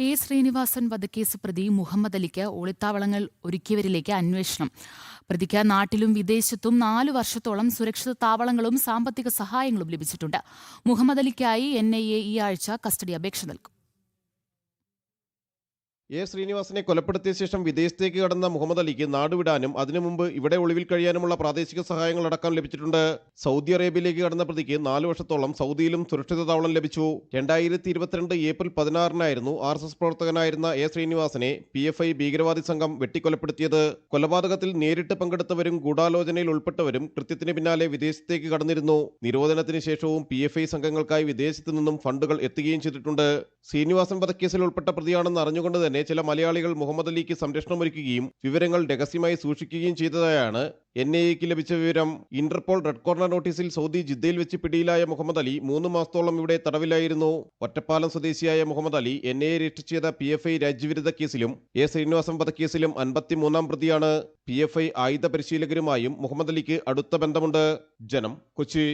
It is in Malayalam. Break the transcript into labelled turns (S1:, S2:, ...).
S1: എ ശ്രീനിവാസൻ വധക്കേസ് പ്രതി മുഹമ്മദ് അലിക്ക് ഒളിത്താവളങ്ങൾ ഒരുക്കിയവരിലേക്ക് അന്വേഷണം. പ്രതിക്ക് നാട്ടിലും വിദേശത്തും 4 വർഷത്തോളം സുരക്ഷിത താവളങ്ങളും സാമ്പത്തിക സഹായങ്ങളും ലഭിച്ചിട്ടുണ്ട്. മുഹമ്മദ് അലിക്കായി NIA ഈ ആഴ്ച കസ്റ്റഡി അപേക്ഷ നൽകും.
S2: എ ശ്രീനിവാസനെ കൊലപ്പെടുത്തിയ ശേഷം വിദേശത്തേക്ക് കടന്ന മുഹമ്മദ് അലിക്ക് നാടുവിടാനും അതിനു മുമ്പ് ഇവിടെ ഒളിവിൽ കഴിയാനുമുള്ള പ്രാദേശിക സഹായങ്ങൾ അടക്കം ലഭിച്ചിട്ടുണ്ട്. സൗദി അറേബ്യയിലേക്ക് കടന്ന പ്രതിക്ക് 4 വർഷത്തോളം സൗദിയിലും സുരക്ഷിത താവളം ലഭിച്ചു. 2022 ഏപ്രിൽ 16-നായിരുന്നു RSS പ്രവർത്തകനായിരുന്ന എ ശ്രീനിവാസനെ PFI ഭീകരവാദി സംഘം വെട്ടിക്കൊലപ്പെടുത്തിയത്. കൊലപാതകത്തിൽ നേരിട്ട് പങ്കെടുത്തവരും ഗൂഢാലോചനയിൽ ഉൾപ്പെട്ടവരും കൃത്യത്തിന് പിന്നാലെ വിദേശത്തേക്ക് കടന്നിരുന്നു. നിരോധനത്തിന് ശേഷവും PFI സംഘങ്ങൾക്കായി വിദേശത്തു നിന്നും ഫണ്ടുകൾ എത്തുകയും ചെയ്തിട്ടുണ്ട്. ശ്രീനിവാസൻ വധക്കേസിൽ ഉൾപ്പെട്ട പ്രതിയാണെന്ന് അറിഞ്ഞുകൊണ്ട് തന്നെ ചില മലയാളികൾ മുഹമ്മദ് അലിക്ക് സംരക്ഷണമൊരുക്കുകയും വിവരങ്ങൾ രഹസ്യമായി സൂക്ഷിക്കുകയും ചെയ്തതായാണ് NIAക്ക് ലഭിച്ച വിവരം. ഇന്റർപോൾ റെഡ് കോർണർ നോട്ടീസിൽ സൗദി ജിദ്ദയിൽ വെച്ച് പിടിയിലായ മുഹമ്മദ് അലി 3 മാസത്തോളം ഇവിടെ തടവിലായിരുന്നു. ഒറ്റപ്പാലം സ്വദേശിയായ മുഹമ്മദ് അലി NIA രജിസ്റ്റർ ചെയ്ത PFI രാജ്യവിരുദ്ധ കേസിലും എ ശ്രീനിവാസൻ വധക്കേസിലും 53-ാം പ്രതിയാണ്. PFI ആയുധ പരിശീലകരുമായും മുഹമ്മദ് അലിക്ക് അടുത്ത ബന്ധമുണ്ട്. ജനം, കൊച്ചി.